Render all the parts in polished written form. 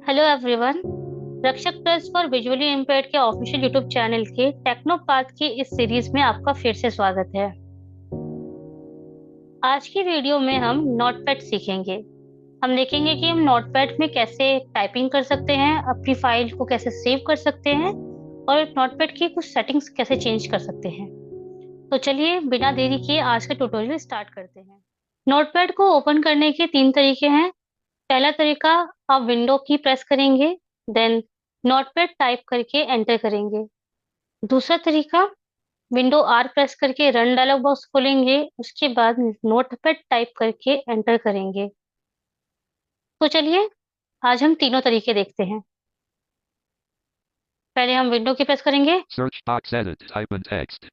Hello everyone. रक्षक trust for visually impaired के official YouTube channel के टेक्नोपाथ की इस सीरीज में आपका फिर से स्वागत है। आज की वीडियो में हम नोटपैड सीखेंगे। हम देखेंगे कि हम नोटपैड में कैसे टाइपिंग कर सकते हैं, अपनी फाइल को कैसे सेव कर सकते हैं और नोटपैड की कुछ सेटिंग्स कैसे चेंज कर सकते हैं। तो चलिए बिना देरी किए आज का ट्यूटोरियल स्टार्ट करते हैं। नोटपैड को ओपन करने के तीन तरीके हैं। पहला तरीका, आप विंडो की प्रेस करेंगे, देन नोटपैड टाइप करके एंटर करेंगे। दूसरा तरीका, विंडो आर प्रेस करके रन डायलॉग बॉक्स खोलेंगे, उसके बाद नोटपैड टाइप करके एंटर करेंगे। तो चलिए आज हम तीनों तरीके देखते हैं। पहले हम विंडो की प्रेस करेंगे, Search box edit, type in text.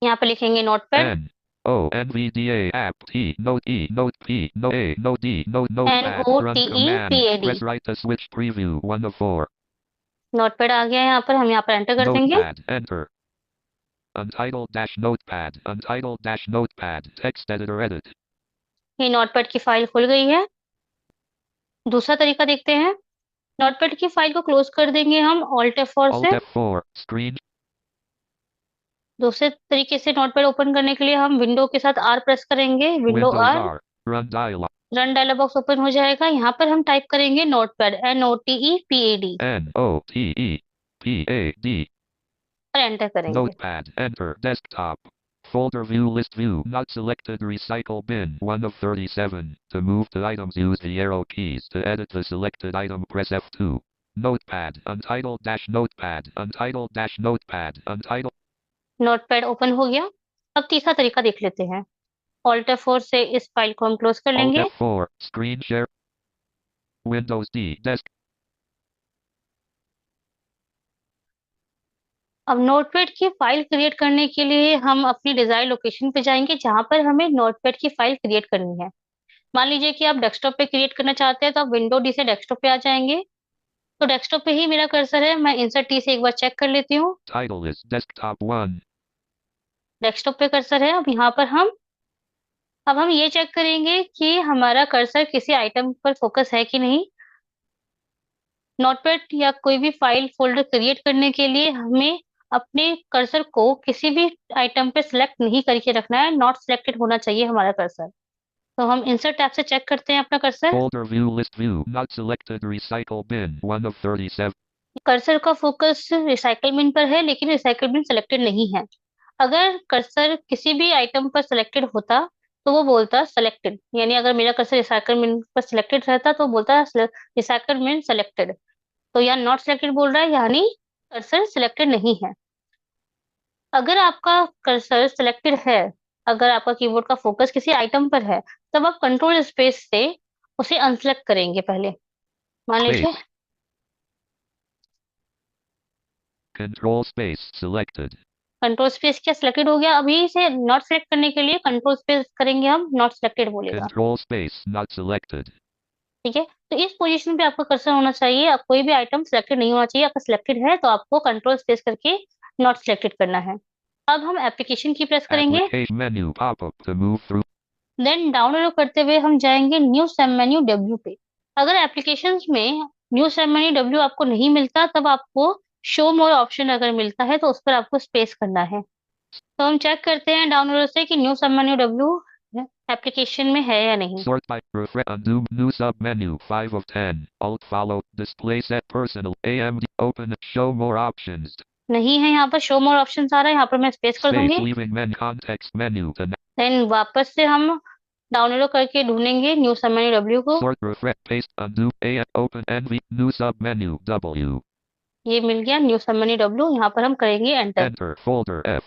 यहाँ पे लिखेंगे notepad, NOTE app T note E note P note A note D note notepad run command NOTEPAD। press right to switch preview 1 of 4 notepad आ गया, यहाँ पर हम यहाँ पर एंटर कर देंगे। notepad enter untitled dash notepad text editor edit ये notepad की फाइल खुल गई है। दूसरा तरीका देखते हैं। नोटपैड की फाइल को क्लोज कर देंगे हम ऑल्ट F4 alt से। F4 screen दूसरे तरीके से नोटपैड ओपन करने के लिए हम विंडो के साथ आर प्रेस करेंगे, window Windows R, R run dialog run dialog box open हो जाएगा। यहाँ पर हम टाइप करेंगे नोटपैड, NOTEPAD NOTEPAD और एंटर करेंगे। notepad enter desktop folder view list view not selected recycle bin 1 of 37 to move the items use the arrow keys to edit the selected item press F2 notepad untitled dash notepad untitled notepad open हो गया। अब तीसरा तरीका देख लेते हैं। Alt F4 से इस फाइल को हम क्लोज कर alt लेंगे। F4 screen share Windows D desk अब नोटपैड की फाइल क्रिएट करने के लिए हम अपनी डिजायर लोकेशन पे जाएंगे, जहां पर हमें नोटपैड की फाइल क्रिएट करनी है। मान लीजिए कि आप डेस्कटॉप पे क्रिएट करना चाहते हैं, तो आप विंडो डी से डेस्कटॉप पे आ जाएंगे। तो डेस्कटॉप पे ही मेरा कर्सर है, मैं इंसर्ट टी से एक बार चेक कर लेती हूँ। title is desktop 1 डेस्कटॉप पे कर्सर है। अब हम ये चेक करेंगे कि हमारा कर्सर किसी आइटम पर फोकस है कि नहीं। नोटपैड या कोई भी फाइल फोल्डर क्रिएट करने के लिए हमें अपने कर्सर को किसी भी आइटम पे सिलेक्ट नहीं करके रखना है, नॉट सिलेक्टेड होना चाहिए हमारा कर्सर। तो हम इंसर्ट टैब से चेक करते हैं अपना cursor. folder view list view not selected recycle bin 1 of 37 cursor का फोकस रिसाइकल बिन पर है, लेकिन रिसाइकल बिन सिलेक्टेड नहीं है। अगर कर्सर किसी भी आइटम पर सिलेक्टेड होता तो वो बोलता सेलेक्टेड, यानी अगर मेरा कर्सर रिसाइकल बिन पर सिलेक्टेड रहता तो बोलता रिसाइकल बिन सेलेक्टेड। तो यहाँ नॉट सिलेक्टेड बोल रहा है, यानी कर्सर सिलेक्टेड नहीं है। अगर आपका कर्सर सिलेक्टेड है, अगर आपका कीबोर्ड का फोकस किसी आइटम पर है, तब आप कंट्रोल स्पेस से उसे अनसेलेक्ट करेंगे पहले। मान लीजिए space control space selected control space क्या सिलेक्टेड हो गया। अभी इसे नॉट सिलेक्ट करने के लिए कंट्रोल स्पेस करेंगे, हम नॉट सिलेक्टेड बोलेगा। control space not selected ठीक है, तो इस पोजीशन पे आपका कर्सर होना चाहिए। आप कोई भी आइटम सिलेक्टेड नहीं होना चाहिए। अगर सिलेक्टेड है तो आपको कंट्रोल स्पेस करके नॉट सिलेक्टेड करना है। अब हम एप्लीकेशन की प्रेस करेंगे, application menu pop up to move through then down arrow करते हुए हम जाएंगे न्यू सब मेन्यू डब्ल्यू पे। अगर एप्लीकेशंस में न्यू सब मेन्यू डब्ल्यू आपको नहीं मिलता, तब आपको शो मोर ऑप्शन अगर मिलता है तो उस पर आपको स्पेस करना है। तो हम चेक करते हैं डाउन एरो से कि new submenu W application में है या नहीं। sort by refresh undo new sub menu 5 of 10 alt follow display set personal AMD open show more options नहीं है, यहाँ पर शो मोर ऑप्शन आ रहा है, यहाँ पर मैं स्पेस कर space दूंगी। leaving menu context menu to then वापस से हम डाउन एरो करके ढूंढेंगे न्यू सब मेन्यू डब्ल्यू को। sort refresh paste undo A open NV new sub menu W ये मिल गया न्यू सब मेन्यू डब्ल्यू, यहाँ पर हम करेंगे enter. enter folder F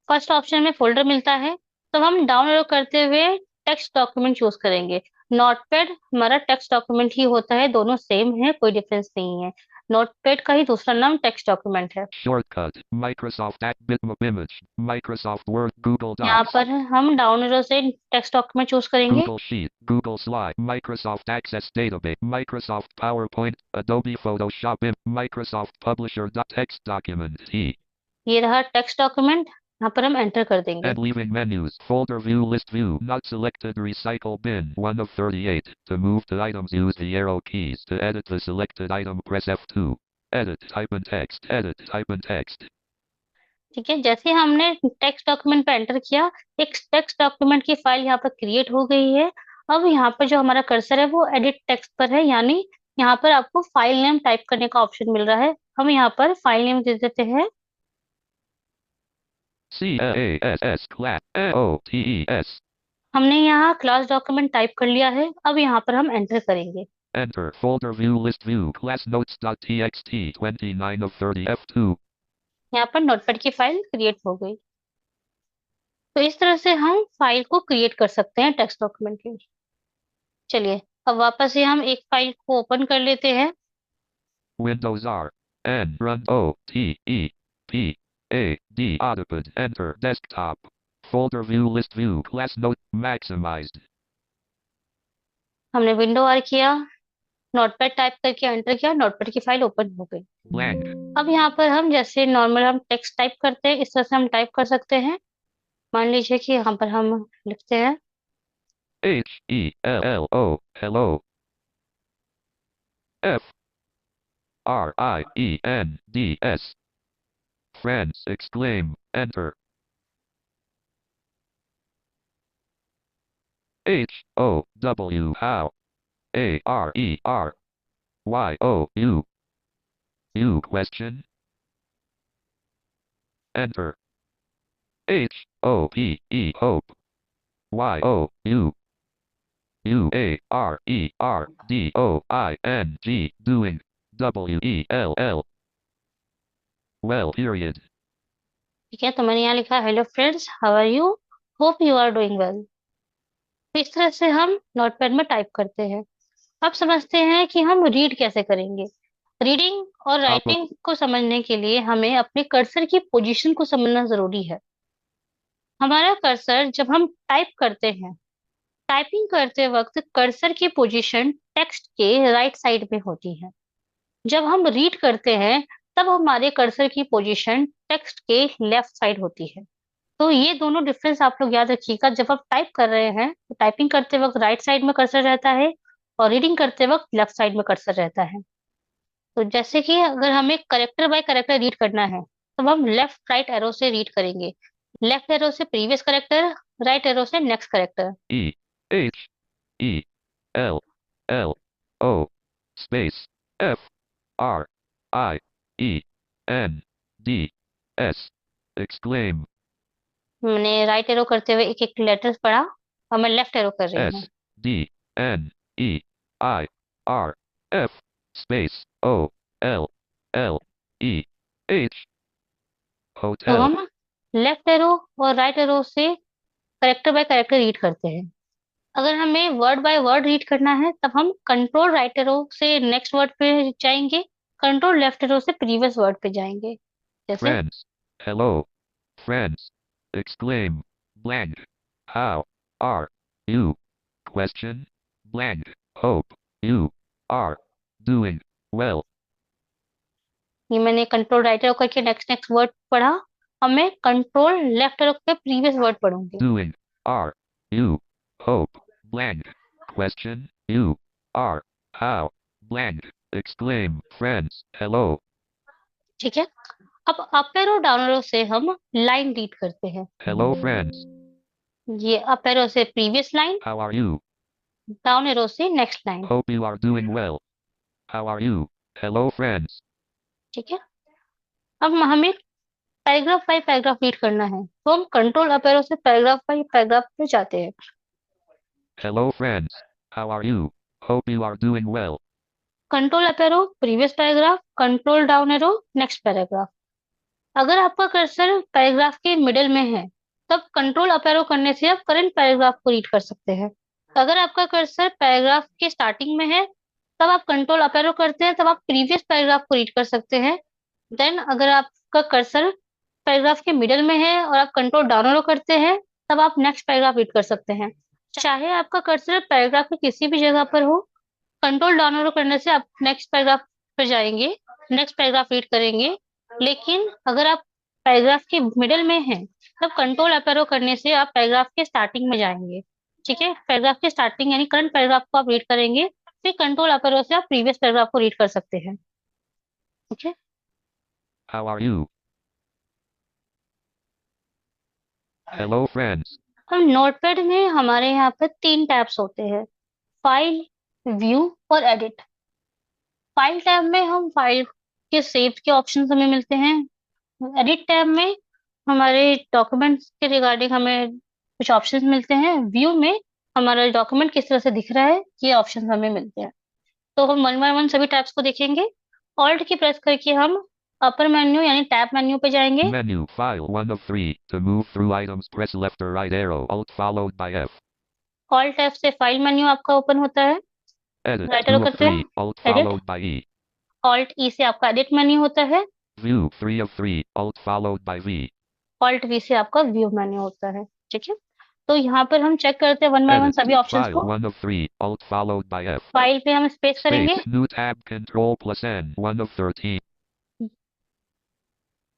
first option में फोल्डर मिलता है, तो हम डाउन एरो करते हुए टेक्स्ट डॉक्यूमेंट चूज करेंगे। नोटपैड हमारा टेक्स्ट डॉक्यूमेंट ही होता है, दोनों सेम है, कोई डिफरेंस नहीं है। नोटपैड का ही दूसरा नाम टेक्स्ट डॉक्यूमेंट है। shortcut Microsoft at bitmap image Microsoft Word Google यहाँ Docs पर हम डाउन एरो से टेक्स्ट डॉक्यूमेंट चूज करेंगे। Google Sheet, Google Slide, Microsoft Access Database, Microsoft PowerPoint, Adobe Photoshop, Microsoft Publisher. Text document T. ये रहा text document. यहाँ पर हम एंटर कर देंगे। And leaving menus. Folder view list view. Not selected recycle bin. 1 of 38. To move the items use the arrow keys. To edit the selected item press F2. Edit type and text. Edit type and text. ठीक है, जैसे हमने text document पे enter किया, एक text document की file यहाँ पर क्रिएट हो गई है। अब यहाँ पर जो हमारा कर्सर है वो एडिट टेक्स्ट पर है, यानी यहाँ पर आपको फाइल नेम टाइप करने का ऑप्शन मिल रहा है। हम यहाँ पर फाइल नेम दे देते हैं CLASS class OTES. हमने यहाँ क्लास डॉक्यूमेंट टाइप कर लिया है। अब यहाँ पर हम एंटर करेंगे। Enter folder view list view class notes.txt 29 of 30 F2. यहाँ पर नोटपैड की फाइल क्रिएट हो गई। तो इस तरह से हम फाइल को क्रिएट कर सकते हैं टेक्स्ट डॉक्यूमेंट के। चलिए अब वापस से हम एक फाइल को ओपन कर लेते हैं। Windows R N run O T E P A D Audipad enter desktop folder view list view class note maximized. हमने विंडो आर किया, नोटपैड टाइप करके एंटर किया, नोटपैड की फाइल ओपन हो गई। Blank. अब यहाँ पर हम जैसे नॉर्मल हम टेक्स्ट टाइप करते हैं, इस तरह से हम टाइप कर सकते हैं। मान लीजिए कि यहाँ पर हम लिखते हैं HELLO hello. FRIENDS. Friends exclaim enter. HOW how. ARERYOU. You question. Enter. HOPE hope. YOU. UARERDOING doing. WELL. Well period. ठीक है, तो मैंने यहाँ लिखा hello friends, how are you, hope you are doing well. तो इस तरह से हम नोटपैड में टाइप करते हैं। अब समझते हैं कि हम रीड कैसे करेंगे। रीडिंग और राइटिंग को समझने के लिए हमें अपने कर्सर की पोजीशन को समझना जरूरी है। हमारा कर्सर जब हम टाइप करते हैं, टाइपिंग करते वक्त कर्सर की पोजीशन टेक्स्ट के राइट साइड में होती है। जब हम रीड करते हैं तब हमारे कर्सर की पोजीशन टेक्स्ट के लेफ्ट साइड होती है। तो ये दोनों डिफरेंस आप लोग याद रखिएगा। जब आप टाइप कर रहे हैं तो टाइपिंग करते वक्त राइट साइड में कर्सर रहता है और रीडिंग करते वक्त लेफ्ट साइड में कर्सर रहता है। तो जैसे कि अगर हमें करेक्टर बाय करेक्टर रीड करना है तो हम लेफ्ट राइट एरो से रीड करेंगे। लेफ्ट एरो से प्रीवियस करेक्टर, राइट एरो से next character. EHELLO space FRIENDS exclaim. मैंने राइट एरो करते हुए एक एक लेटर पढ़ा और मैं लेफ्ट एरो कर रही हूँ। SDNEIRF space OLLEH तो hotel. हम लेफ्ट एरो और राइट एरो से करेक्टर बाय करेक्टर रीड करते हैं। अगर हमें वर्ड बाय वर्ड रीड करना है तब हम कंट्रोल राइट एरो से नेक्स्ट वर्ड पे जाएंगे, कंट्रोल लेफ्ट एरो से प्रीवियस वर्ड पे जाएंगे। जैसे Friends, hello, friends, exclaim, blank, how are you, question, blank, hope you are doing well. ये मैंने कंट्रोल राइट एरो करके नेक्स्ट नेक्स्ट वर्ड पढ़ा और मैं कंट्रोल लेफ्ट एरो पे प्रीवियस वर्ड पढ़ूंगी। Doing, are you, hope, blank, question, you are, how, blank, exclaim, friends, hello. ठीक है, अब अप एरो डाउन एरो से हम लाइन रीड करते हैं। Hello friends, ये अप एरो से previous line, how are you, down arrow से next line. hope you are doing well, how are you, hello friends. ठीक है, अब हमें पैराग्राफ बाय पैराग्राफ रीड करना है तो हम कंट्रोल अप एरो से पैराग्राफ बाय पैराग्राफ पे जाते हैं। Hello friends, how are you, hope you are doing well. Control up arrow previous paragraph, control down arrow next paragraph. अगर आपका कर्सर पैराग्राफ के मिडिल में है तब कंट्रोल अप एरो करने से आप करंट पैराग्राफ को रीड कर सकते हैं। अगर आपका कर्सर पैराग्राफ के स्टार्टिंग में है तब आप कंट्रोल अप एरो करते हैं, तब आप प्रीवियस पैराग्राफ को रीड कर सकते हैं। देन अगर आपका कर्सर पैराग्राफ के मिडिल में है और आप कंट्रोल डाउन एरो करते हैं तब आप नेक्स्ट पैराग्राफ रीड कर सकते हैं। चाहे आपका कर्सर पैराग्राफ के किसी भी जगह पर हो, कंट्रोल डाउन एरो करने से आप नेक्स्ट पैराग्राफ पर जाएंगे, नेक्स्ट पैराग्राफ रीड करेंगे। लेकिन अगर आप पैराग्राफ के मिडिल में हैं तब कंट्रोल अप एरो करने से आप पैराग्राफ के स्टार्टिंग में जाएंगे। ठीक है, पैराग्राफ के स्टार्टिंग यानी करंट पैराग्राफ को आप रीड करेंगे, फिर कंट्रोल अप एरो से आप प्रीवियस पैराग्राफ को रीड कर सकते हैं। ठीक है। How are you? Hello, friends. हम नोटपैड में हमारे यहाँ पर 3 टैब्स होते हैं, फाइल, व्यू और एडिट। फाइल टैब में हम फाइल के सेव के ऑप्शन हमें मिलते हैं। एडिट टैब में हमारे डॉक्यूमेंट्स के रिगार्डिंग हमें कुछ ऑप्शंस मिलते हैं। व्यू में हमारा डॉक्यूमेंट किस तरह से दिख रहा है ये ऑप्शंस हमें मिलते हैं। तो हम वन बाय वन सभी टैब्स को देखेंगे। ऑल्ट की प्रेस करके हम अपर मेन्यू यानी टैब मेन्यू पे जाएंगे। Menu, file 1 of 3. To move through items, press left or right arrow, Alt followed by F. Alt tab से फाइल मेन्यू आपका ओपन होता है। Edit राइट 2 एरो of करते हैं, 3, Alt edit. followed by E. Alt E से आपका edit menu होता है। View 3 of 3, Alt followed by V. Alt we से आपका व्यू मेन्यू होता है। ठीक है, तो यहाँ पर हम चेक करते हैं वन बाय वन Edit सभी ऑप्शंस file को। 1 of 3, Alt followed by F. File पे हम स्पेस करेंगे। Space, new tab, Control plus N 1 of 13.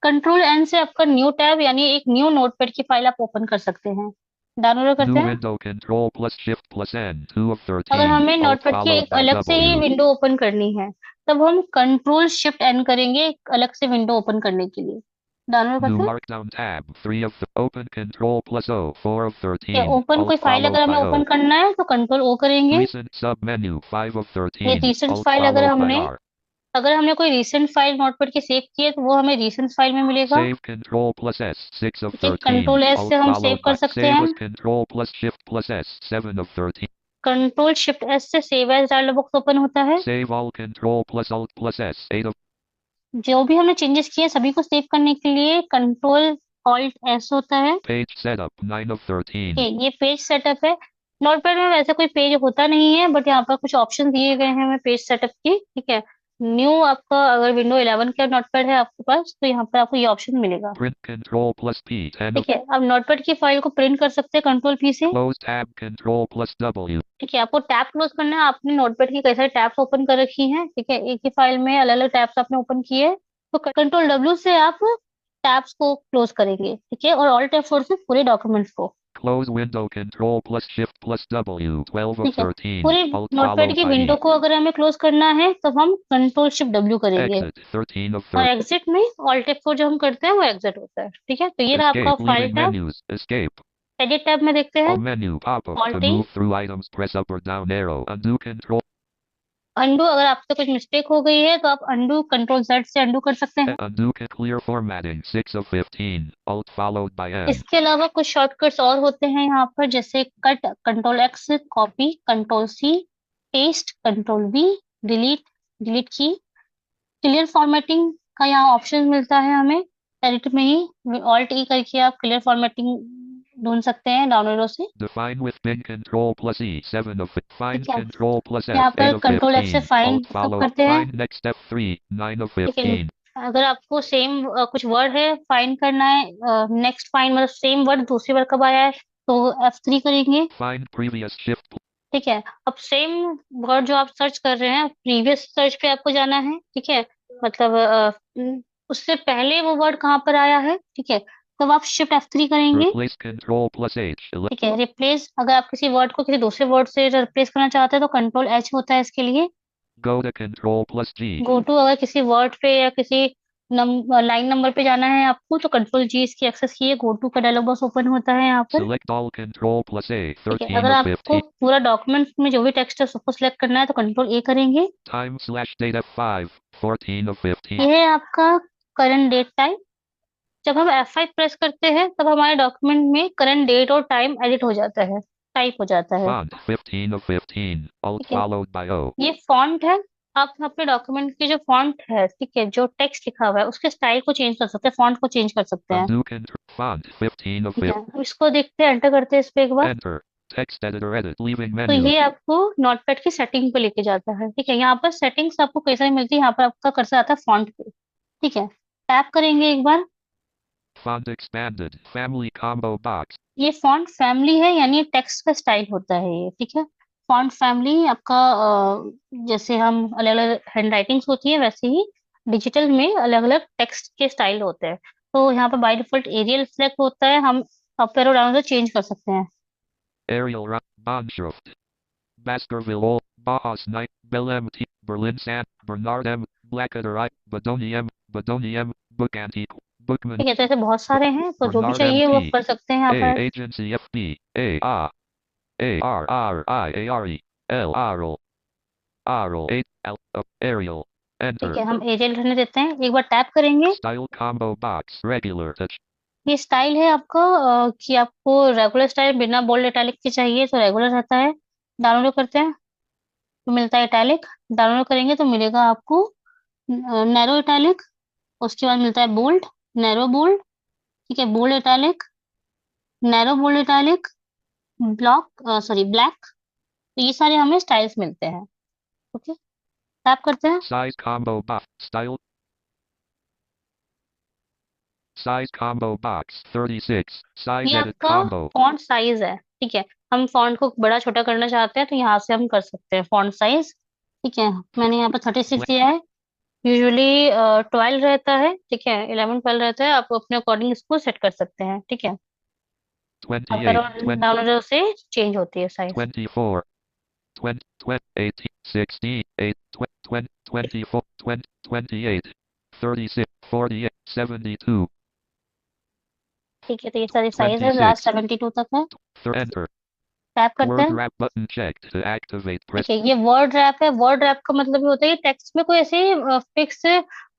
Control N से आपका न्यू टैब यानी एक न्यू नोटपैड की फाइल आप ओपन कर सकते हैं। डाउनलोड करते New हैं। window, Control plus Shift plus N 2 of अगर 13, हमें Alt नोटपैड की followed एक by अलग से ही W. विंडो ओपन करनी है, तब हम कंट्रोल शिफ्ट एन करेंगे एक अलग से विंडो ओपन करने के लिए। डाउनलोड New करते हैं। markdown tab 3 of open, Control plus O 4 of 13, open कोई Alt फाइल अगर followed हमें by ओपन O. करना है तो कंट्रोल ओ करेंगे। Recent submenu 5 of ये 13, recent Alt file followed by R. अगर हमने कोई रिसेंट फाइल नोटपैड की सेव की है तो वो हमें रिसेंट फाइल में मिलेगा। Save Control plus S 6 of ठीक है, 13, कंट्रोल एस Alt से हम सेव followed कर by सकते Save हैं। as Control plus Shift plus S 7 of 13. Control shift S से save as dialog box open होता है। Save all, Control plus Alt plus S 8 of. जो भी हमने चेंजेस किए सभी को सेव करने के लिए कंट्रोल ऑल्ट एस होता है। Page setup 9 of 13. ये पेज सेटअप है। नोटपैड में वैसे कोई पेज होता नहीं है, बट यहाँ पर कुछ ऑप्शन दिए गए हैं हमें पेज सेटअप की। ठीक है, न्यू आपका अगर विंडो 11 का नोटपैड है आपके पास तो यहाँ पर आपको ये ऑप्शन मिलेगा। Print Control plus P 10 of. ठीक है, अब नोटपैड की फाइल को प्रिंट कर सकते हैं कंट्रोल पी से। Close tab Control plus W. ठीक है, आपको टैब क्लोज करना है। आपने नोटपैड की कई सारी टैब्स ओपन कर रखी हैं। ठीक है, एक ही फाइल में अलग अलग टैब्स आपने ओपन किए, तो कंट्रोल डब्ल्यू से आप टैब्स को क्लोज करेंगे। ठीक है, और ऑल्ट F4 से पूरे डॉक्यूमेंट्स को। Close window, Control plus Shift plus W 12 of ठीक है, 13, पूरे Alt नोटपैड followed की by विंडो E. को अगर हमें क्लोज करना है तो हम कंट्रोल शिफ्ट डब्ल्यू करेंगे। Exit 13 of और 13. एग्जिट में ऑल्ट F4 जो हम करते हैं वो एग्जिट होता है। ठीक है, तो ये रहा आपका Escape file leaving tab. menus. Escape. Edit tab में देखते हैं। All menu pop up. To alt E. move through items, press up or down arrow. Undo Control. Undo, अगर आपसे कुछ मिस्टेक हो गई है तो आप अंडू कंट्रोल जेड से अंडू कर सकते हैं। Undo clear formatting 6 of 15. Alt followed by N. इसके अलावा कुछ शॉर्टकट्स और होते हैं यहाँ पर, जैसे cut control X, copy control C, paste control V, delete delete key. Clear formatting का यहाँ ऑप्शन मिलता है हमें एडिट में ही। ऑल्ट ई करके आप क्लियर फॉर्मेटिंग ढूंढ सकते हैं डाउनलोडों से। Define with bin Control plus E 7 of find ठीक है, Control plus यहाँ F 8 पर of कंट्रोल एक्स से 15. फाइंड Alt follow करते हैं। find next step 3 9 of ठीक है, 15. अगर आपको सेम कुछ वर्ड है फाइंड करना है, नेक्स्ट फाइंड मतलब सेम वर्ड दूसरी बार कब आया है तो F3 करेंगे। Find previous shift. ठीक है, अब सेम वर्ड जो आप सर्च कर रहे हैं प्रीवियस सर्च पे आपको जाना है। ठीक है, मतलब उससे पहले वो वर्ड कहाँ पर आया है। ठीक है, तब आप शिफ्ट F3 करेंगे। Replace Control plus H. ठीक है, रिप्लेस अगर आप किसी वर्ड को किसी दूसरे वर्ड से रिप्लेस करना चाहते हैं तो कंट्रोल एच होता है इसके लिए। Go to Control plus G. Go to अगर किसी वर्ड पे या किसी लाइन नंबर पे जाना है आपको तो कंट्रोल जी इसकी एक्सेस किए, गो टू का डायलॉग बॉक्स ओपन होता है यहाँ पर। Select all Control plus A ठीक है, 13 अगर of आपको 15. पूरा डॉक्यूमेंट में जो भी टेक्स्ट है सबको सिलेक्ट करना है तो कंट्रोल ए करेंगे। Time slash date F5 14 of 15. ये है आपका करंट डेट टाइम। जब हम F5 प्रेस करते हैं तब हमारे डॉक्यूमेंट में करंट डेट और टाइम एडिट हो जाता है, टाइप हो जाता है। Font 15 of 15. Alt ठीक है, followed by O. ये फॉन्ट है। आप अपने डॉक्यूमेंट की जो फॉन्ट है, ठीक है, जो टेक्स्ट लिखा हुआ है उसके स्टाइल को चेंज कर सकते हैं, फॉन्ट को चेंज कर सकते हैं। Undo Control font 15 of ठीक है, 15. अब इसको देखते हैं, एंटर करते हैं इस पे एक बार। Enter. Text editor edit leaving तो menu. ये आपको नोटपैड की सेटिंग पे लेके जाता है। ठीक है, यहाँ पर सेटिंग्स आपको कैसे सारी मिलती है, यहाँ पर आपका कर्सर आता है फॉन्ट पे। ठीक है, टैप करेंगे एक बार। Font expanded. Family combo box. ये फॉन्ट फैमिली है यानी टेक्स्ट का स्टाइल होता है ये। ठीक है, फॉन्ट फैमिली आपका जैसे हम अलग अलग हैंड राइटिंग्स होती है वैसे ही डिजिटल में अलग अलग टेक्स्ट के स्टाइल होते हैं। तो यहाँ पर बाय डिफॉल्ट एरियल सिलेक्ट होता है, हम up arrow down arrow change कर सकते हैं। Arial Bahnschrift. Baskerville Ol. Bauhaus Night. Belém T. Berlin San. Bernard M. Blackadder I. Badoni M. Badoni M. Book Antique. Bookman. ठीक है, तो ऐसे बहुत सारे हैं, तो जो भी Bernard चाहिए वो MP. कर सकते हैं यहाँ A. पर। Agency FB. A. A. R. R. I. A. R. E. L. Arl. Arl. A. L. Arial. Enter. ठीक है, हम एरियल रहने देते हैं, एक बार टैप करेंगे। Style combo box. Regular touch. ये स्टाइल है आपका, कि आपको रेगुलर स्टाइल बिना बोल्ड इटैलिक के चाहिए तो रेगुलर रहता है। डाउनलोड करते हैं तो मिलता है इटैलिक। डाउनलोड करेंगे तो मिलेगा आपको नैरो इटैलिक। उसके बाद मिलता है बोल्ड, नैरो बोल्ड, ठीक है, bold italic, narrow bold italic, black. तो ये सारे हमें स्टाइल्स मिलते हैं। ओके, टैप करते हैं। Size combo box. Style. Size combo box 36. Size ये edit आपका combo. फॉन्ट साइज है, ठीक है। हम फॉन्ट को बड़ा छोटा करना चाहते हैं तो यहाँ से हम कर सकते हैं फॉन्ट साइज। ठीक है, मैंने यहाँ पर 36 दिया है। यूजुअली 12 रहता है, ठीक है, 11 12 रहता है, आप अपने अकॉर्डिंग इसको सेट कर सकते हैं। ठीक है, अपर 28. और डाउन एरो से चेंज होती है साइज। 24. 20, 20, 18, 16, 8, 20, 24, 20, 28, 36, 48, 72, ठीक है, तो ये सारी साइज है, लास्ट 26. 72 तक है। Enter. टैप करते Word हैं। wrap button checked to activate. ठीक Press. है, ये वर्ड रैप है। वर्ड रैप का मतलब ये होता है कि टेक्स्ट में कोई ऐसे फिक्स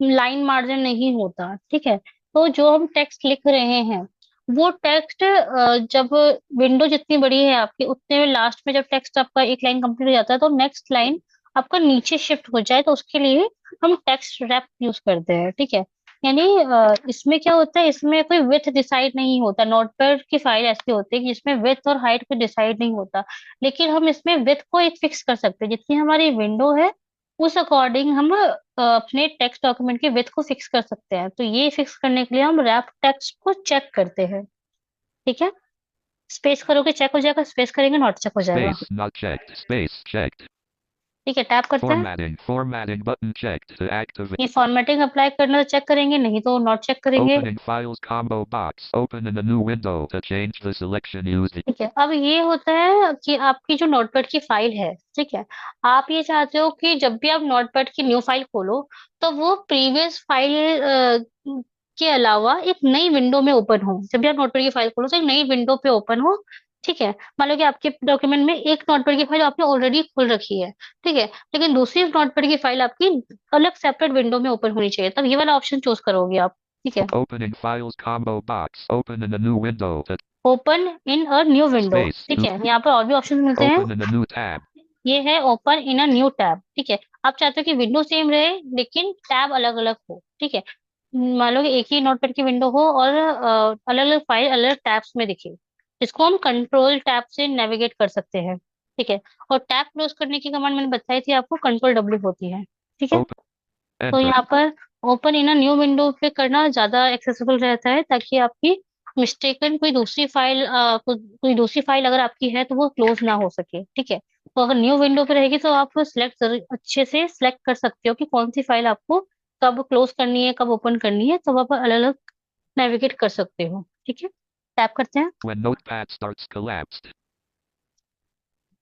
लाइन मार्जिन नहीं होता। ठीक है, तो जो हम टेक्स्ट लिख रहे हैं वो टेक्स्ट जब विंडो जितनी बड़ी है आपकी उतने में लास्ट में जब टेक्स्ट आपका एक लाइन कंप्लीट हो जाता है तो नेक्स्ट लाइन आपका नीचे शिफ्ट हो जाए, तो उसके लिए हम टेक्स्ट रैप यूज करते हैं। ठीक है, यानी इसमें क्या होता है, इसमें कोई विड्थ डिसाइड नहीं होता। नोटपैड की फाइल ऐसी होती है कि जिसमें विड्थ और हाइट कोई डिसाइड नहीं होता, लेकिन हम इसमें विड्थ को एक फिक्स कर सकते हैं। जितनी हमारी विंडो है उस अकॉर्डिंग हम अपने टेक्स्ट डॉक्यूमेंट की विड्थ को फिक्स कर सकते हैं। तो ये फिक्स करने के लिए हम रैप टेक्स्ट को चेक करते हैं। ठीक है, स्पेस करोगे चेक हो जाएगा, स्पेस करेंगे नॉट चेक हो जाएगा। Space not checked. Space checked. ठीक है, टैप करते हैं। Formatting. Formatting button checked to activate. ये फॉर्मेटिंग अप्लाई करना तो चेक करेंगे, नहीं तो नॉट चेक करेंगे। Opening files combo box. Open in a new window to change the selection used. ठीक है, अब ये होता है कि आपकी जो नोटपैड की फाइल है, ठीक है, आप ये चाहते हो कि जब भी आप नोटपैड की न्यू फाइल खोलो तो वो प्रीवियस फाइल के अलावा एक नई विंडो में ओपन हो। जब भी आप नोटपैड की फाइल खोलो तो एक नई विंडो पे ओपन हो। ठीक है, मान लो कि आपके डॉक्यूमेंट में एक नोटपैड की फाइल आपने ऑलरेडी खोल रखी है, ठीक है, लेकिन दूसरी नोटपैड की फाइल आपकी अलग सेपरेट विंडो में ओपन होनी चाहिए, तब ये वाला ऑप्शन चूज करोगे आप। ठीक है, Opening files combo box. Open in a new window to open in a new window. space. ठीक है, यहाँ पर और भी ऑप्शन मिलते हैं। Open in a new tab. ये है open in a new tab. ठीक है, आप चाहते हो कि विंडो सेम रहे लेकिन टैब अलग अलग हो। ठीक है, मान लो कि एक ही नोटपैड की विंडो हो और अलग अलग फाइल अलग टैब्स में दिखे, इसको हम कंट्रोल टैब से नेविगेट कर सकते हैं। ठीक है, और टैब क्लोज करने की कमांड मैंने बताई थी आपको, कंट्रोल डब्ल्यू होती है। ठीक है, Open. तो Enter. यहाँ पर open in a new window पे करना ज्यादा एक्सेसिबल रहता है, ताकि आपकी मिस्टेकन कोई दूसरी फाइल अगर आपकी है तो वो क्लोज ना हो सके। ठीक है, तो अगर न्यू विंडो पे रहेगी तो आप अच्छे से सिलेक्ट कर सकते हो कि कौन सी फाइल आपको कब क्लोज करनी है, कब ओपन करनी है, तो आप अलग अलग नेविगेट कर सकते हो। ठीक है, टैप करते हैं। When notepad starts collapsed.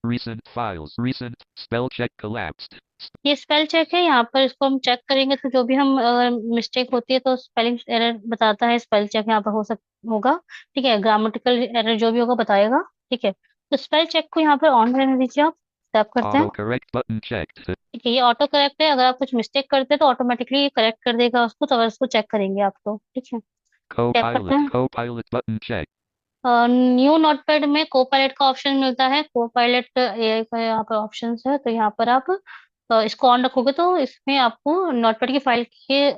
Recent files. Recent spell check collapsed. ये स्पेल चेक है, यहाँ पर इसको हम चेक करेंगे तो जो भी हम मिस्टेक होती है तो स्पेलिंग एरर बताता है, स्पेल चेक यहाँ पर होगा। ठीक है, ग्रामेटिकल एरर जो भी होगा बताएगा। ठीक है, तो स्पेल चेक को यहाँ पर ऑन रहने दीजिए, आप टैप करते हैं। Autocorrect button checked. ठीक है, ये ऑटो करेक्ट है, अगर आप कुछ मिस्टेक करते हैं तो ऑटोमेटिकली ये करेक्ट कर देगा उसको, तो अगर उसको चेक करेंगे आप तो। ठीक है, टैप करते Copilot. हैं। Copilot button checked. New notepad में को पायलट का ऑप्शन मिलता है। को पायलट एआई का यहाँ पर ऑप्शन है, तो यहाँ पर आप इसको ऑन रखोगे तो इसमें आपको नोटपैड की फाइल के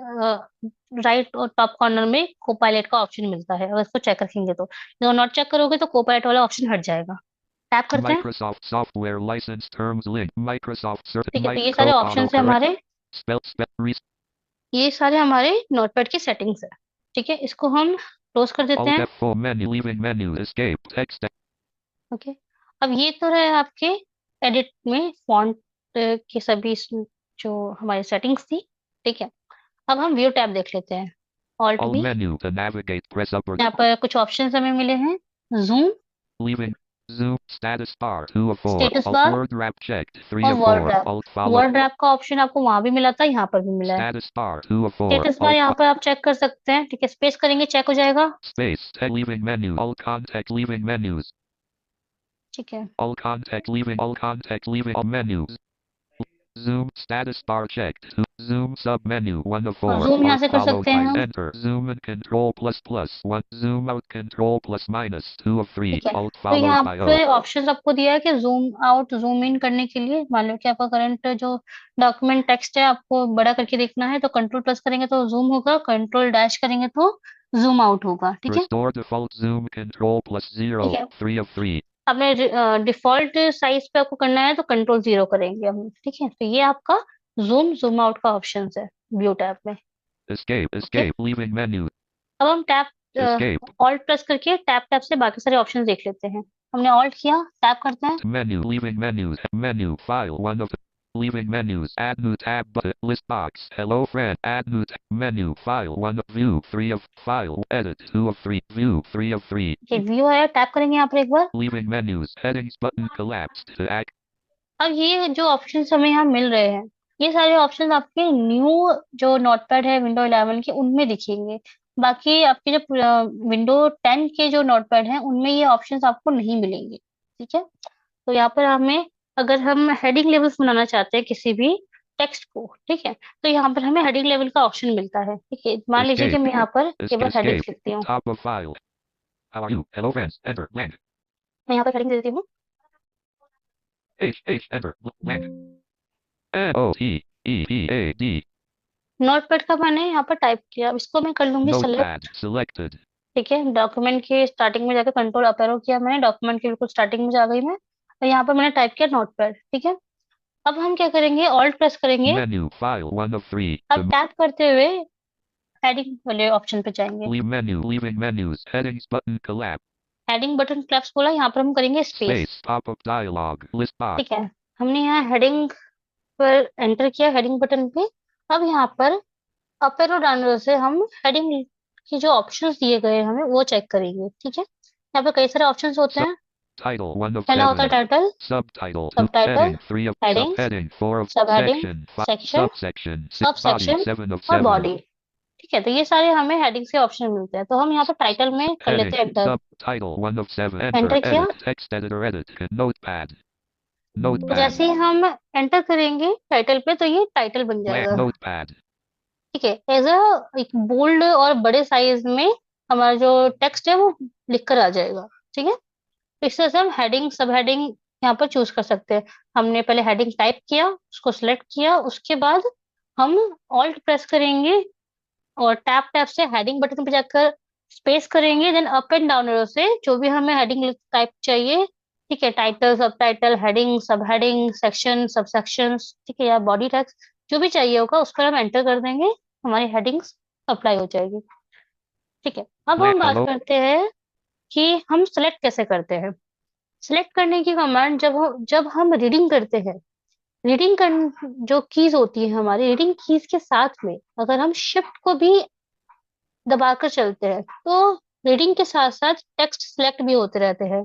राइट और टॉप कॉर्नर में को पायलट का ऑप्शन मिलता है। अगर इसको चेक रखेंगे तो नॉट चेक करोगे तो को पायलट वाला ऑप्शन हट जाएगा। टैप करते हैं। Microsoft Software License Terms Link. Microsoft ठीक है, तो ये सारे ऑप्शन है Autocorrect. हमारे, ये सारे हमारे नोटपैड की सेटिंग्स है। ठीक है, इसको हम क्लोज कर देते Alt हैं। F4 menu. Leaving menu. Escape. Text. Okay, अब ये तो रहे आपके एडिट में फॉन्ट के सभी जो हमारी सेटिंग्स थी। ठीक है, अब हम व्यू टैब देख लेते हैं। Alt Alt B. menu to navigate. Press upper. यहाँ पर कुछ ऑप्शंस हमें मिले हैं, zoom, Leaving. Zoom. Status bar 2 of 4. Status Alt bar word wrap checked 3 और of word 4. Wrap. Alt follow. Word wrap का ऑप्शन आपको वहां भी मिला था, यहाँ पर भी मिला है। Status bar 2 of 4. Status bar Alt यहाँ पर आप चेक कर सकते हैं, ठीक है, स्पेस करेंगे चेक हो जाएगा। space. Leaving menu. All contact leaving menus. ठीक है, All contact leaving. All contact leaving. All menus. Zoom status bar checked. Zoom sub menu 1 of और 4. जूम यहाँ Alt से कर followed सकते हैं by हम। enter. Zoom in control plus plus 1. Zoom out control plus minus 2 of 3. ठीक है, Alt तो followed यहाँ by O. पे ऑप्शन आपको दिया है कि जूम आउट जूम इन करने के लिए, मान लो कि आपका करंट जो डॉक्यूमेंट टेक्स्ट है आपको बड़ा करके देखना है, तो कंट्रोल प्लस करेंगे तो जूम होगा, कंट्रोल डैश करेंगे तो जूम आउट होगा। ठीक है, Restore default zoom control plus 0. ठीक है, 3 of 3. आपने डिफॉल्ट साइज पे आपको करना है तो कंट्रोल जीरो करेंगे हम। ठीक है, तो ये आपका जूम जूम आउट का ऑप्शन है व्यू टैब में। Escape. Okay, Escape. Leaving menu. अब हम Escape. ऑल्ट प्रेस करके टैब टैब से बाकी सारे ऑप्शन देख लेते हैं। हमने ऑल्ट किया, टैब करते हैं। Menu. Leaving menus. Menu. File 1 of. Leaving menus. Add new tab button. List box. Hello friend. Add new menu. File 1 of. View 3 of. File. Edit 2 of 3. View 3 of 3. ये view है, tap करेंगे यहाँ पर एक बार। Leaving menus. Headings button collapsed to act. अब ये जो options हमें यहाँ मिल रहे हैं, ये सारे ऑप्शंस आपके न्यू जो नोटपैड है विंडो 11 के उनमें दिखेंगे। बाकी आपके जो विंडो 10 के जो नोटपैड हैं उनमें ये ऑप्शंस आपको नहीं मिलेंगे। ठीक है, तो यहाँ पर हमें, अगर हम हेडिंग लेवल्स बनाना चाहते हैं किसी भी टेक्स्ट को, ठीक है, तो यहाँ पर हमें हेडिंग लेवल का ऑप्शन मिलता है। ठीक है, मान लीजिए कि Escape. मैं यहाँ पर केवल हेडिंग्स Escape. लिखती हूँ। Top of file. How are you? Hello friends. Enter. Blank. मैं यहाँ पर हेडिंग देती हूँ। H. Enter. Blank. N-O-T. E-P-A-D. Notepad का मैंने यहाँ पर टाइप किया, अब इसको मैं कर लूंगी सेलेक्ट। Notepad. Selected. ठीक है, डॉक्यूमेंट के स्टार्टिंग में जाकर कंट्रोल अप एरो किया मैंने, डॉक्यूमेंट के बिल्कुल स्टार्टिंग में जा गई मैं, और यहाँ पर मैंने टाइप किया नोटपैड। ठीक है, अब हम क्या करेंगे, ऑल्ट प्रेस करेंगे। Menu. File 1 of 3. अब टैप करते हुए हेडिंग वाले ऑप्शन पे जाएंगे। Leave menu. Leaving menus. Headings button collapse. Heading button collapse बोला, यहाँ पर हम करेंगे space. Space. Pop-up dialog. List box. ठीक है, हमने यहाँ हेडिंग पर एंटर किया, हेडिंग बटन पे। अब यहाँ पर अप एरो डाउन एरो से हम हेडिंग की जो ऑप्शंस दिए गए हैं हमें वो चेक करेंगे। ठीक है, यहाँ पर कई सारे ऑप्शंस होते हैं। Title 1 of पहला होता है 7. Title, Subtitle 2. Subtitle, Heading 3 of. Heading, Subheading 4 of. सब हेडिंग, Section 5. Section, Subsection 6. सब Body सेक्शन 7 of और 7. बॉडी। ठीक है, तो ये सारे हमें हेडिंग्स के ऑप्शन मिलते हैं, तो हम यहाँ पर टाइटल में कर Heading. लेते हैं enter. Subtitle 1 of 7. Enter. Enter किया, Edit. Text editor edit. Notepad. तो Notepad. जैसे ही हम एंटर करेंगे टाइटल पे तो ये टाइटल बन Blank. जाएगा। Notepad. ठीक है, एज अ एक बोल्ड और बड़े साइज में हमारा जो टेक्स्ट है वो लिखकर आ जाएगा। ठीक है, तो इस तरह से हम हेडिंग सब हेडिंग यहाँ पर चूज कर सकते हैं। हमने पहले हेडिंग टाइप किया, उसको सिलेक्ट किया, उसके बाद हम ऑल्ट प्रेस करेंगे और टैप टैप से हेडिंग बटन पे जाकर स्पेस करेंगे, then up and down arrow से जो भी हमें हेडिंग टाइप चाहिए, ठीक है, टाइटल सब टाइटल हेडिंग सब हेडिंग सेक्शन सब सेक्शन, ठीक है, या बॉडी टेक्स्ट जो भी चाहिए होगा उस पर हम एंटर कर देंगे, हमारी हेडिंग्स अप्लाई हो जाएगी। ठीक है, अब हम बात Hello. करते हैं कि हम सेलेक्ट कैसे करते हैं। सिलेक्ट करने की कमांड जब हम रीडिंग करते हैं, रीडिंग कर जो कीज होती है हमारी रीडिंग कीज के साथ में अगर हम शिफ्ट को भी दबाकर चलते हैं तो रीडिंग के साथ साथ टेक्स्ट सिलेक्ट भी होते रहते हैं।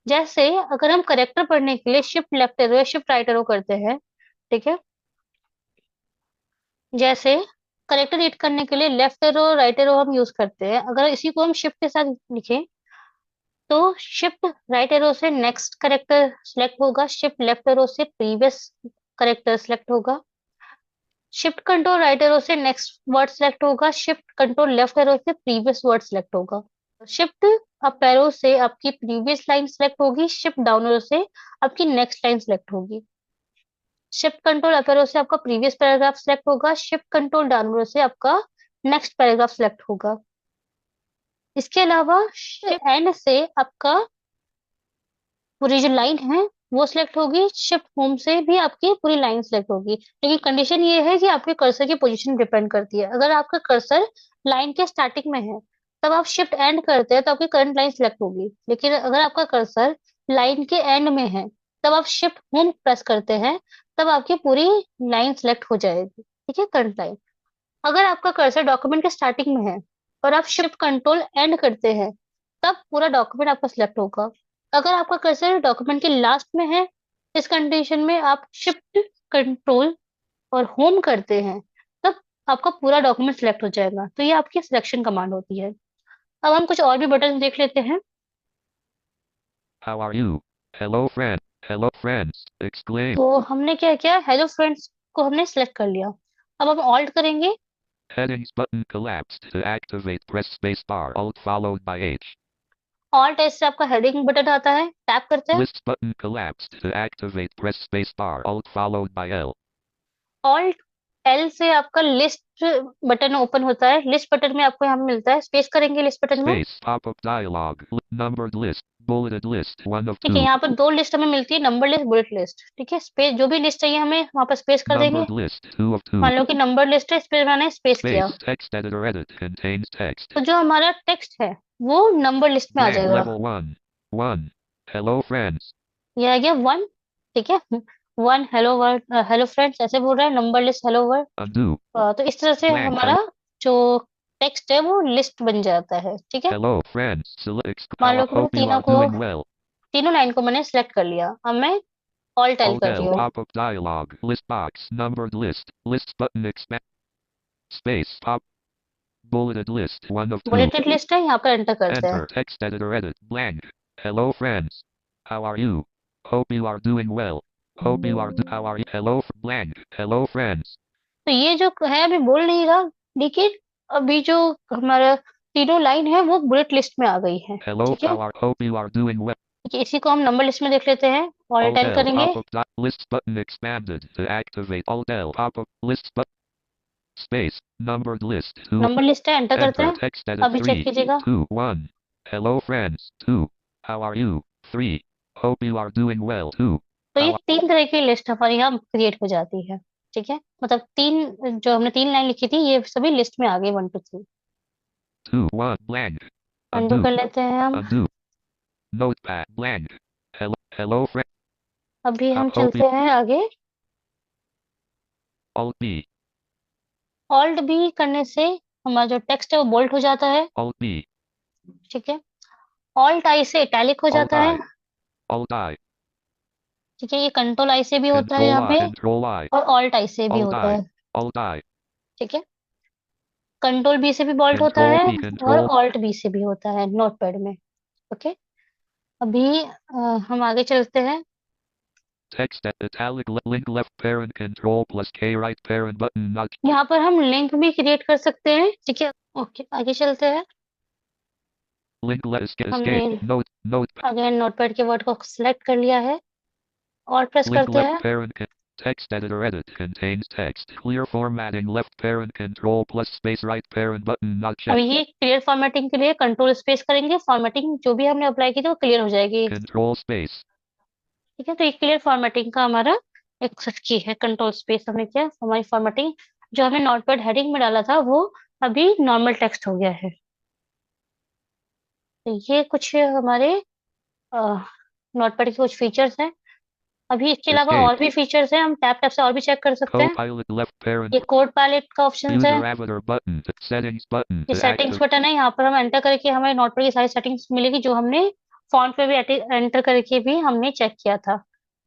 जैसे अगर हम करेक्टर पढ़ने के लिए शिफ्ट लेफ्ट एरो या शिफ्ट राइट एरो करते हैं, ठीक है, जैसे करेक्टर रीड करने के लिए लेफ्ट एरो राइट एरो हम यूज करते हैं, अगर इसी को हम शिफ्ट के साथ लिखें तो शिफ्ट राइट एरो से नेक्स्ट करेक्टर सिलेक्ट होगा, शिफ्ट लेफ्ट एरो से प्रीवियस करेक्टर सिलेक्ट होगा, शिफ्ट कंट्रोल राइट एरो से नेक्स्ट वर्ड सिलेक्ट होगा, शिफ्ट कंट्रोल लेफ्ट एरो से प्रीवियस वर्ड सिलेक्ट होगा, शिफ्ट अप एरो से आपकी प्रीवियस लाइन सिलेक्ट होगी, शिफ्ट डाउन एरो से आपकी नेक्स्ट लाइन सिलेक्ट होगी, शिफ्ट कंट्रोल अप एरो से आपका प्रीवियस पैराग्राफ सिलेक्ट होगा, शिफ्ट कंट्रोल डाउन एरो से आपका नेक्स्ट पैराग्राफ सिलेक्ट होगा। इसके अलावा शिफ्ट एंड से आपका पूरी जो लाइन है वो सिलेक्ट होगी, शिफ्ट होम से भी आपकी पूरी लाइन सिलेक्ट होगी। लेकिन कंडीशन ये है कि आपके कर्सर की पोजीशन डिपेंड करती है। अगर आपका कर्सर लाइन के स्टार्टिंग में है तब आप शिफ्ट एंड करते हैं तो आपकी करंट लाइन सिलेक्ट होगी, लेकिन अगर आपका कर्सर लाइन के एंड में है तब आप शिफ्ट होम प्रेस करते हैं तब आपकी पूरी लाइन सिलेक्ट हो जाएगी। ठीक है, करंट लाइन। अगर आपका कर्सर डॉक्यूमेंट के स्टार्टिंग में है और आप शिफ्ट कंट्रोल एंड करते हैं, तब पूरा डॉक्यूमेंट आपका सिलेक्ट होगा। अगर आपका कर्सर डॉक्यूमेंट के लास्ट में है, इस कंडीशन में आप शिफ्ट कंट्रोल और होम करते हैं, तब आपका पूरा डॉक्यूमेंट सिलेक्ट हो जाएगा। तो ये आपकी सिलेक्शन कमांड होती है। अब हम कुछ और भी बटन देख लेते हैं। How are you? Hello friend. Hello friends. Exclaim. तो हमने क्या किया, हेलो फ्रेंड्स को हमने सिलेक्ट कर लिया। अब हम ऑल्ट करेंगे। Headings button collapsed. To activate, press space bar. Alt followed by H. Alt S से आपका हेडिंग बटन आता है, टैप करते हैं। List button collapsed. To activate, press space bar. Alt followed by L. Alt L से आपका list button open होता है। लिस्ट बटन में आपको यहाँ मिलता है, स्पेस करेंगे लिस्ट बटन में। Space. Pop-up dialog. Numbered list. Bulleted list. 1 of ठीक है, 2. यहाँ पर दो लिस्ट हमें मिलती है, नंबर लिस्ट, बुलेट लिस्ट। ठीक है, स्पेस जो भी लिस्ट चाहिए हमें वहाँ पर स्पेस कर देंगे। Numbered list. 2 of 2. मान लो कि नंबर लिस्ट है, इस पे मैंने स्पेस किया, Space. Text editor edit. Contains text. तो जो हमारा टेक्स्ट है वो नंबर लिस्ट में आ Blank. जाएगा। Level 1. 1. Hello friends. ये आ गया 1। ठीक है, 1 हेलो वर्ड, हेलो फ्रेंड्स ऐसे बोल रहा है, number list hello word. Undo. तो इस तरह से Blank. हमारा जो टेक्स्ट है वो लिस्ट बन जाता है। ठीक है, Hello friends. Select. मान लो कि मैं Hope you are doing well. तीनों लाइन को मैंने सेलेक्ट कर लिया। अब मैं ऑल टाइप Alt कर रही L. हूँ। Pop-up dialog. List box. Numbered list. Lists button expand. Space. Pop. Bulleted list. 1 of 2. Bulleted list है, यहाँ पर एंटर करते हैं। Enter. Text editor edit. Blank. Hello friends. How are you? Hope you are doing well. Hope you are. How are you? Hello. Blank. Hello friends. तो ये जो है अभी बोल नहीं रहा, लेकिन अभी जो हमारा तीनों लाइन है वो बुलेट लिस्ट में आ गई है। Hello. ठीक है, How are? Hope you are doing well. ठीक है, इसी को हम नंबर लिस्ट में देख लेते हैं। All Alt type L. करेंगे। Pop-up list button expanded to activate. Alt L. Pop-up list button. Space. Numbered list. 2. Number list है, एंटर करते Enter. हैं। Text edit. अभी चेक 3. कीजिएगा। 2. 1. Hello friends. 2. How are you? 3. Hope you are doing well. 2. तो ये How are? 3 तरह की list हमारे यहाँ क्रिएट हो जाती है। ठीक है, मतलब जो हमने 3 लाइन लिखी थी ये सभी लिस्ट में आ गई, 1 2 3। 2. 1. Blank. Undo Undo. कर लेते हैं हम। Undo. Notepad. Blank. Hello. Hello friend. अभी हम Hope you. चलते हैं आगे। Alt B. ऑल्ट बी करने से हमारा जो टेक्स्ट है वो बोल्ड हो जाता है। Alt B. ठीक है, ऑल्ट आई से इटैलिक हो Alt जाता है। I. Alt I. ठीक है, ये कंट्रोल आई से भी होता है Control यहाँ I. पे, Control I. और ऑल्ट आई से भी Alt होता I. है। Alt I. ठीक है, कंट्रोल बी से भी बोल्ड होता Control है B. और Control. ऑल्ट बी से भी होता है नोटपैड में। ओके, अभी हम आगे चलते हैं। Text at italic link left parent control plus K right parent button not. यहाँ पर हम लिंक भी क्रिएट कर सकते हैं। ठीक है, ओके आगे चलते हैं। Link let escape. हमने Note. अगेन नोटपैड के वर्ड को सिलेक्ट कर लिया है और प्रेस Link करते left हैं। parent. Text editor edit contains text. Clear formatting left parent control plus space right parent button not अब checked. ये क्लियर फॉर्मेटिंग के लिए कंट्रोल स्पेस करेंगे, फॉर्मेटिंग जो भी हमने अप्लाई की थी वो क्लियर हो जाएगी। Control space. ठीक है, तो ये क्लियर फॉर्मेटिंग का हमारा एक सेट की है। कंट्रोल स्पेस हमने किया, हमारी फॉर्मेटिंग जो हमें नोटपैड हेडिंग में डाला था वो अभी नॉर्मल टेक्स्ट हो गया है। तो ये कुछ हमारे नोटपैड के कुछ फीचर्स हैं। अभी इसके अलावा Escape. और भी फीचर्स हैं, हम टैप टैप से और भी चेक कर सकते हैं। Copilot left parent. ये कोड पैलेट का ऑप्शन है। User avatar button. Settings button ये to सेटिंग्स active. बटन है, यहाँ पर हम एंटर करके हमें नोटपैड की सारी सेटिंग्स मिलेगी जो हमने फॉन्ट पे भी एंटर करके भी हमने चेक किया था।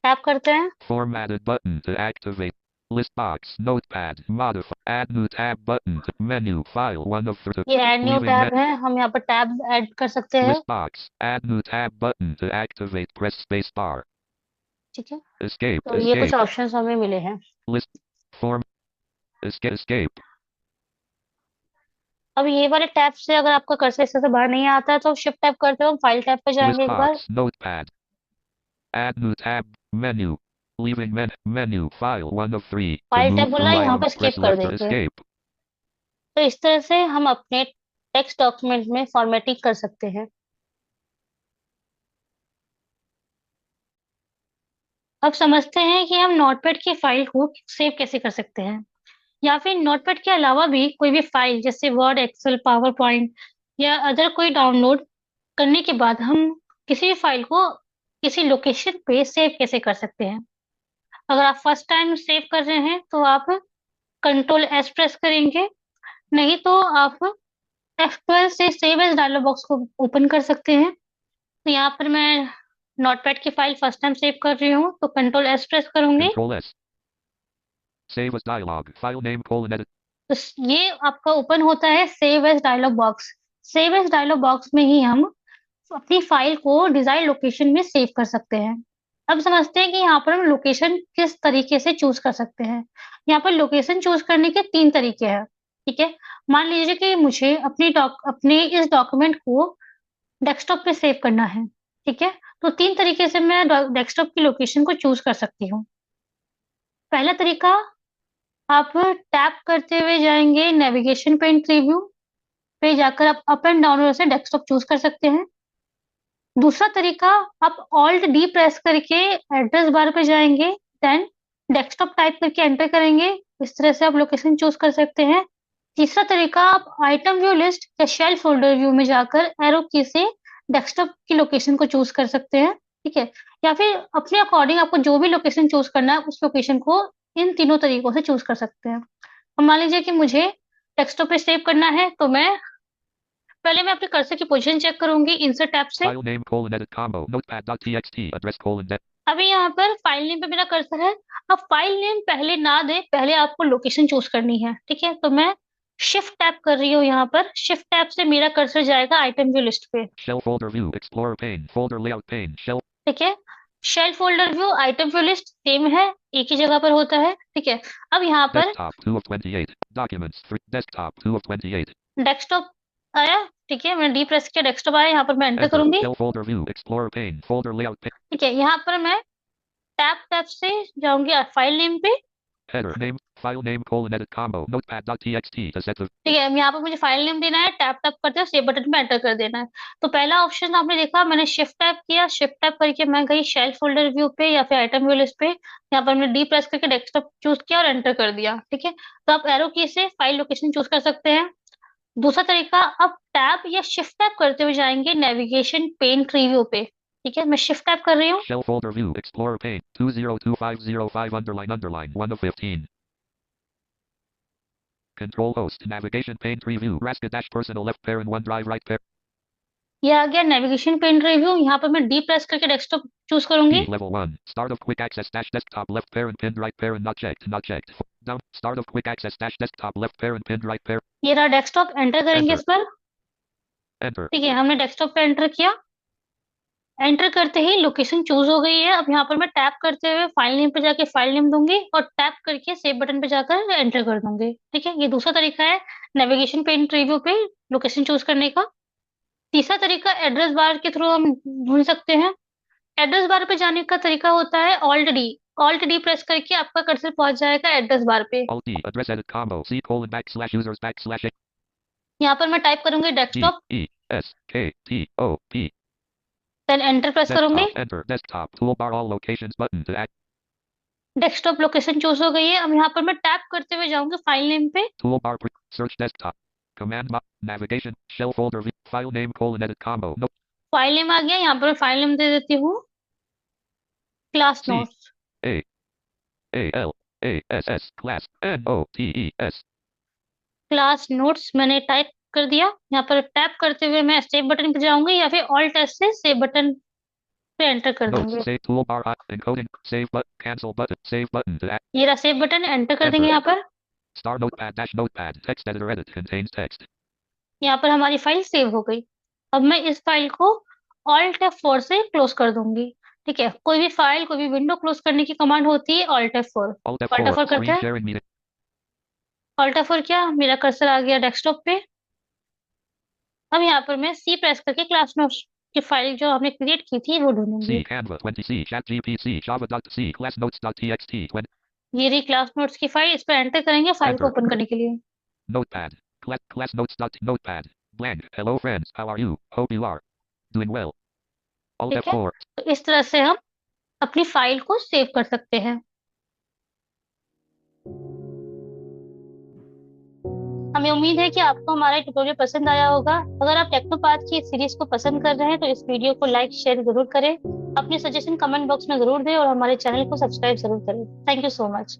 टैप करते हैं। Formatted button to activate. List box. Notepad. Modify. Add new tab button. Menu. File 1 of 3. ये ऐड न्यू Leaving टैब है, हम यहाँ पर टैब ऐड कर सकते हैं। List box. Add new tab button to activate. Press space bar. ठीक है, Escape. तो ये कुछ Escape. ऑप्शंस हमें मिले हैं। List. Form. Escape. Escape. अब ये वाले टैब से अगर आपका कर्सर इस तरह से बाहर नहीं आता है तो शिफ्ट टैप करते हो, हम फाइल टैब पे List जाएंगे एक बार। box. Notepad. Add new tab. Menu. Leaving menu. File 1 of 3. To file tab move बोला, through यहाँ पे items, स्किप press कर left to देंगे। escape. तो इस तरह से हम अपने टेक्स्ट डॉक्यूमेंट में फॉर्मेटिंग कर सकते हैं। अब समझते हैं कि हम नोटपैड की फाइल को सेव कैसे कर सकते हैं, या फिर नोटपैड के अलावा भी कोई भी फाइल जैसे वर्ड, एक्सेल, पावर पॉइंट या अदर कोई डाउनलोड करने के बाद हम किसी भी फाइल को किसी लोकेशन पे सेव कैसे कर सकते हैं। अगर आप फर्स्ट टाइम सेव कर रहे हैं तो आप कंट्रोल एस प्रेस करेंगे नहीं तो आप F12 से सेव एज डायलॉग बॉक्स को ओपन कर सकते हैं। तो यहाँ पर मैं नोटपैड की फाइल फर्स्ट टाइम सेव कर रही हूँ, तो कंट्रोल एस प्रेस करूंगी। Control S. Save as dialog. File name colon edit. तो ये आपका ओपन होता है save as dialog box. Save as dialog box में ही हम अपनी फाइल को डिजायर लोकेशन में सेव कर सकते हैं। अब समझते हैं कि यहाँ पर हम लोकेशन किस तरीके से चूज कर सकते हैं। यहाँ पर लोकेशन चूज करने के 3 तरीके हैं। ठीक है, मान लीजिए कि मुझे अपने इस डॉक्यूमेंट को डेस्कटॉप पे सेव करना है। ठीक है, तो 3 तरीके से मैं डेस्कटॉप की लोकेशन को चूज कर सकती हूँ। पहला तरीका, आप टैप करते हुए जाएंगे नेविगेशन पेन प्रीव्यू पे, जाकर आप अप एंड डाउन से डेस्कटॉप चूज कर सकते हैं। दूसरा तरीका, आप ऑल्ट डी प्रेस करके एड्रेस बार पे जाएंगे, देन डेस्कटॉप टाइप करके एंटर करेंगे। इस तरह से आप लोकेशन चूज कर सकते हैं। तीसरा तरीका, आप आइटम व्यू लिस्ट या शेल फोल्डर व्यू में जाकर एरो की से डेस्कटॉप की लोकेशन को चूज कर सकते हैं। ठीक है, या फिर अपने अकॉर्डिंग आपको जो भी लोकेशन चूज करना है उस लोकेशन को इन तीनों तरीकों से चूज कर सकते हैं। अब मान लीजिए कि मुझे डेस्कटॉप पे सेव करना है, तो पहले मैं अपने कर्सर की पोजीशन चेक करूंगी इंसर्ट टैब से। File name colon edit combo. Notepad.txt. Address colon net. अभी यहाँ पर फाइल नेम पे मेरा कर्सर है। अब फाइल नेम पहले ना दे, पहले आपको लोकेशन चूज करनी है। ठीक है, तो मैं शिफ्ट टैप कर रही हूँ। यहाँ पर शिफ्ट टैप से मेरा कर्सर जाएगा आइटम व्यू लिस्ट पे। Shell folder view. Explorer pane. Folder layout pane. Shell. ठीक है, shell folder view item view list same है, एक ही जगह पर होता है। ठीक है, अब यहाँ पर Desktop 2 of 28. Documents 3. Desktop 2 of 28. Desktop आया। ठीक है, मैंने डी प्रेस किया, डेस्कटॉप आया, यहाँ पर मैं एंटर Enter. करूंगी। Shell folder view. Explorer pane. Folder layout pane. ठीक है, यहाँ पर मैं टैप टैप से जाऊंगी फाइल नेम पे। Header name. File name colon edit combo. Notepad.txt. To set the ठीक है, यहाँ पर मुझे फाइल नेम देना है, टैप टैप करते हैं सेव बटन पे एंटर कर देना है। तो पहला ऑप्शन आपने देखा, मैंने शिफ्ट टैप किया, शिफ्ट टैप करके मैं गई शेल फोल्डर व्यू पे या फिर आइटम व्यू लिस्ट पे। यहाँ पर मैंने डी प्रेस करके डेस्कटॉप चूज किया और एंटर कर दिया। ठीक है, तो आप एरो की से फाइल लोकेशन चूज कर सकते हैं। दूसरा तरीका, आप टैब या शिफ्ट टैप करते हुए जाएंगे नेविगेशन पेन प्रीव्यू पे। ठीक है, मैं शिफ्ट टैप कर रही हूँ। Shell folder view. Explorer pane. 202505 underline underline 1 of 15. Control host. Navigation pane preview. Raska dash personal left parent OneDrive right parent. ये आ गया नेविगेशन पेन रिव्यू। यहाँ पर मैं डी प्रेस करके डेस्कटॉप चूज करूंगी। B level 1. Start of quick access dash desktop left parent pinned right parent not checked. Not checked. Down. Start of quick access dash desktop left parent pinned right parent. ये रहा desktop, enter करेंगे इस पर। Enter. ठीक है, हमने desktop पे enter किया। एंटर करते ही लोकेशन चूज हो गई है। अब यहाँ पर मैं टैप करते हुए फाइल नेम पे जाके फाइल नेम दूंगी और टैप करके सेव बटन पे जाकर एंटर कर दूंगी। ठीक है, ये दूसरा तरीका है नेविगेशन पेन प्रीव्यू पे लोकेशन चूज करने का। तीसरा तरीका, एड्रेस बार के थ्रू हम ढूंढ सकते हैं। एड्रेस बार पे जाने का तरीका होता है alt D. Alt D press करके आपका कर्सर पहुंच जाएगा एड्रेस बार पे। Alt D. Address edit combo. C colon backslash users backslash A. यहाँ पर मैं टाइप करूंगी D desktop, E S K T O P. Then enter press करूंगी। Desktop. Enter. Desktop. Toolbar all locations button to act. Desktop location choose हो गई है। अब यहाँ पर मैं टैप करते हुए जाऊंगी फाइल नेम पे। Toolbar. Search desktop. Command navigation. Shell folder view. File name colon edit combo. No. File name आ गया, यहाँ पर मैं फाइल नेम दे देती हूँ class C notes. A A L A S S class N O T E S. Class notes मैंने type कर दिया। यहाँ पर टैप करते हुए मैं सेव बटन पे जाऊंगी या फिर ऑल्ट एस से सेव बटन पे एंटर कर Notes. दूंगी। Save toolbar. Encoding. Save button. Cancel button. Save button to act. ये रहा सेव बटन, एंटर कर देंगे Enter. यहाँ पर। Star notepad dash notepad. Text editor edit contains text. यहाँ पर हमारी फाइल सेव हो गई। अब मैं इस फाइल को ऑल्ट F4 से क्लोज कर दूंगी। ठीक है, कोई भी फाइल कोई भी विंडो क्लोज करने की कमांड होती है alt F4। Alt alt F4. F4 करते Screen हैं। sharing meeting. ऑल्ट F4 क्या, मेरा कर्सर आ गया डेस्कटॉप पे। अब यहाँ पर मैं सी प्रेस करके क्लास नोट्स की फाइल जो हमने क्रिएट की थी वो ढूंढूंगी। C Canva 20C ChatGPT Java.C classnotes.txt 20 ये रही क्लास नोट्स की फाइल, इस पर एंटर करेंगे फाइल को Enter. ओपन करने के लिए। Notepad. Classnotes.notepad. Blank. Hello friends. How are you? Hope you are doing well. Alt ठीक है, F4. तो इस तरह से हम अपनी फाइल को सेव कर सकते हैं। हमें उम्मीद है कि आपको हमारा ट्यूटोरियल पसंद आया होगा। अगर आप टेक्नोपाथ की इस सीरीज को पसंद कर रहे हैं तो इस वीडियो को लाइक शेयर जरूर करें, अपने सजेशन कमेंट बॉक्स में जरूर दें और हमारे चैनल को सब्सक्राइब जरूर करें। Thank you so much.